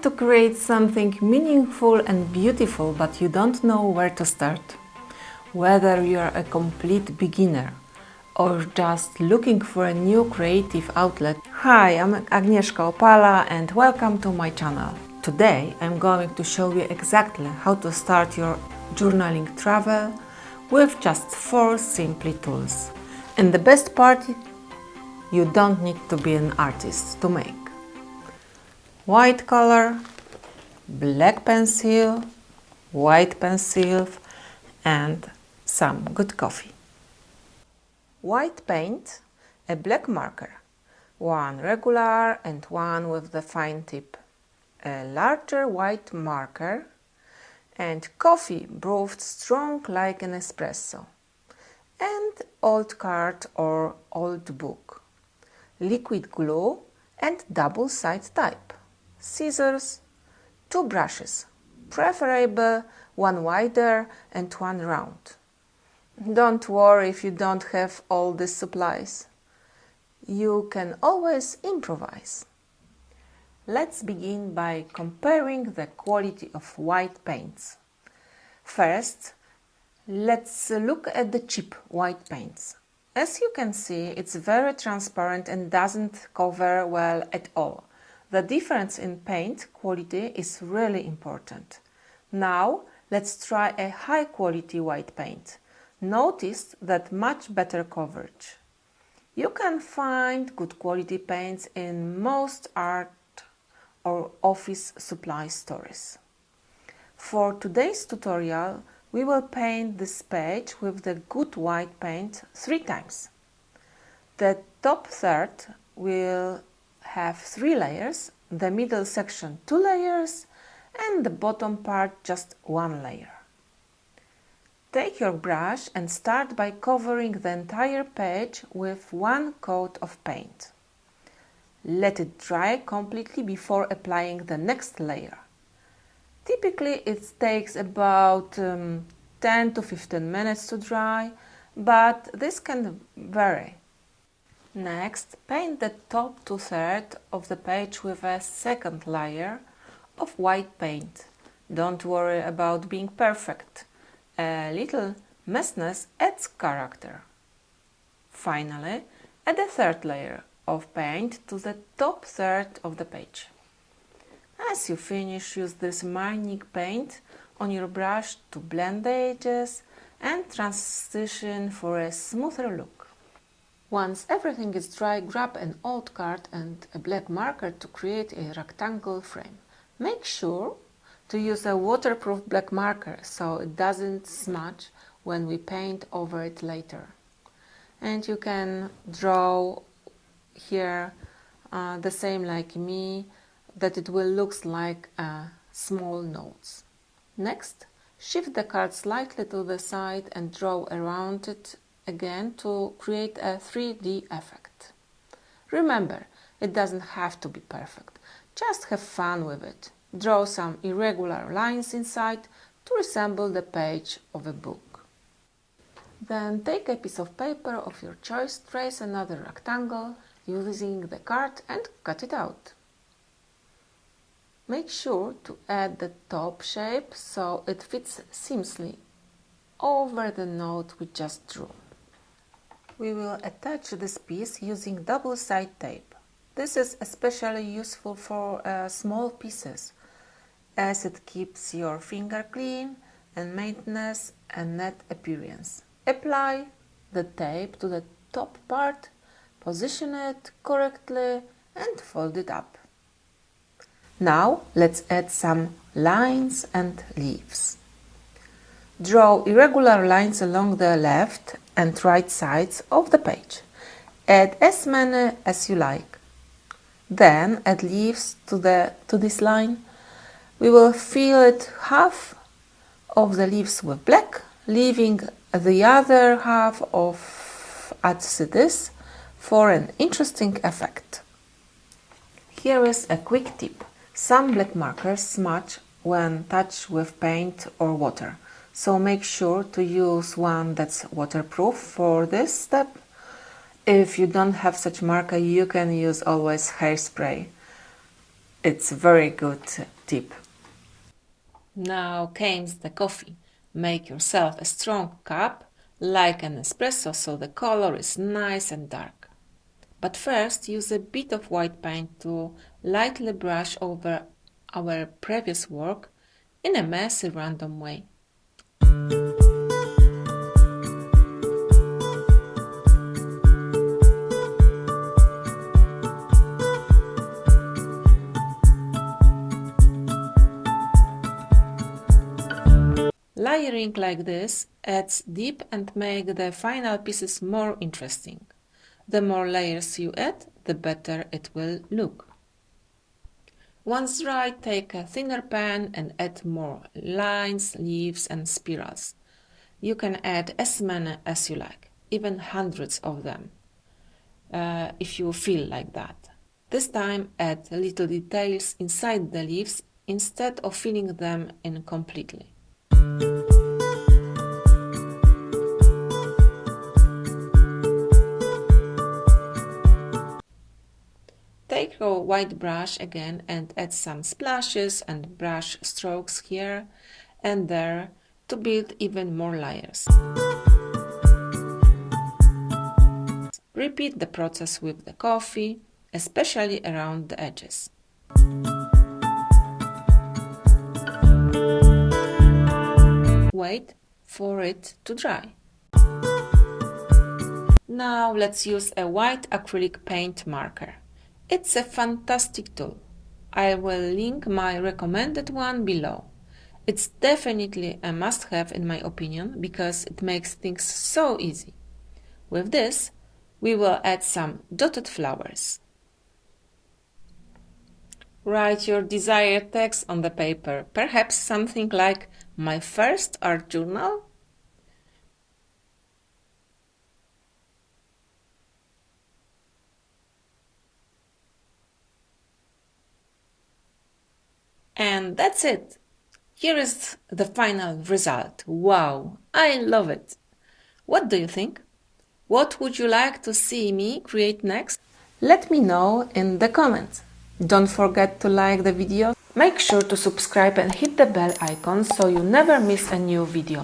to create something meaningful and beautiful, but you don't know where to start? Whether you are a complete beginner or just looking for a new creative outlet. Hi, I'm Agnieszka Opala and welcome to my channel. Today I'm going to show you exactly how to start your journaling travel with just 4 simple tools. And the best part, you don't need to be an artist to make. White color, black pencil, white pencil and some good coffee. White paint, a black marker, one regular and one with the fine tip, a larger white marker and coffee brewed strong like an espresso, and old card or old book, liquid glue and double-sided tape, scissors, 2 brushes, preferable one wider and one round. Don't worry if you don't have all these supplies. You can always improvise. Let's begin by comparing the quality of white paints. First, let's look at the cheap white paints. As you can see, it's very transparent and doesn't cover well at all. The difference in paint quality is really important. Now, let's try a high-quality white paint. Notice that much better coverage. You can find good quality paints in most art or office supply stores. For today's tutorial, we will paint this page with the good white paint 3 times. The top third will have 3 layers, the middle section 2 layers, and the bottom part just 1 layer. Take your brush and start by covering the entire page with 1 coat of paint. Let it dry completely before applying the next layer. Typically it takes about 10 to 15 minutes to dry, but this can vary. Next, paint the top 2/3 of the page with a second layer of white paint. Don't worry about being perfect. A little messiness adds character. Finally, add a 3rd layer of paint to the top 1/3 of the page. As you finish, use this remaining paint on your brush to blend the edges and transition for a smoother look. Once everything is dry, grab an old card and a black marker to create a rectangle frame. Make sure to use a waterproof black marker so it doesn't smudge when we paint over it later. And you can draw here the same like me, that it will look like small notes. Next, shift the card slightly to the side and draw around it again to create a 3D effect. Remember, it doesn't have to be perfect, just have fun with it. Draw some irregular lines inside to resemble the page of a book. Then take a piece of paper of your choice, trace another rectangle using the card and cut it out. Make sure to add the top shape so it fits seamlessly over the note we just drew. We will attach this piece using double-sided tape. This is especially useful for small pieces, as it keeps your finger clean and maintains a net appearance. Apply the tape to the top part, position it correctly and fold it up. Now let's add some lines and leaves. Draw irregular lines along the left and right sides of the page. Add as many as you like. Then add leaves to this line. We will fill it half of the leaves with black, leaving the other half of as it is for an interesting effect. Here is a quick tip. Some black markers smudge when touched with paint or water, so make sure to use one that's waterproof for this step. If you don't have such marker, you can use always hairspray. It's very good tip. Now comes the coffee. Make yourself a strong cup, like an espresso, so the color is nice and dark. But first, use a bit of white paint to lightly brush over our previous work in a messy, random way. Layering like this adds depth and makes the final pieces more interesting. The more layers you add, the better it will look. Once dry, take a thinner pen and add more lines, leaves and spirals. You can add as many as you like, even hundreds of them, if you feel like that. This time add little details inside the leaves instead of filling them in completely. Take a white brush again and add some splashes and brush strokes here and there to build even more layers. Repeat the process with the coffee, especially around the edges. Wait for it to dry. Now let's use a white acrylic paint marker. It's a fantastic tool. I will link my recommended one below. It's definitely a must-have in my opinion because it makes things so easy. With this, we will add some dotted flowers. Write your desired text on the paper, perhaps something like "My first art journal?" And that's it. Here is the final result. Wow, I love it. What do you think? What would you like to see me create next? Let me know in the comments. Don't forget to like the video. Make sure to subscribe and hit the bell icon so you never miss a new video.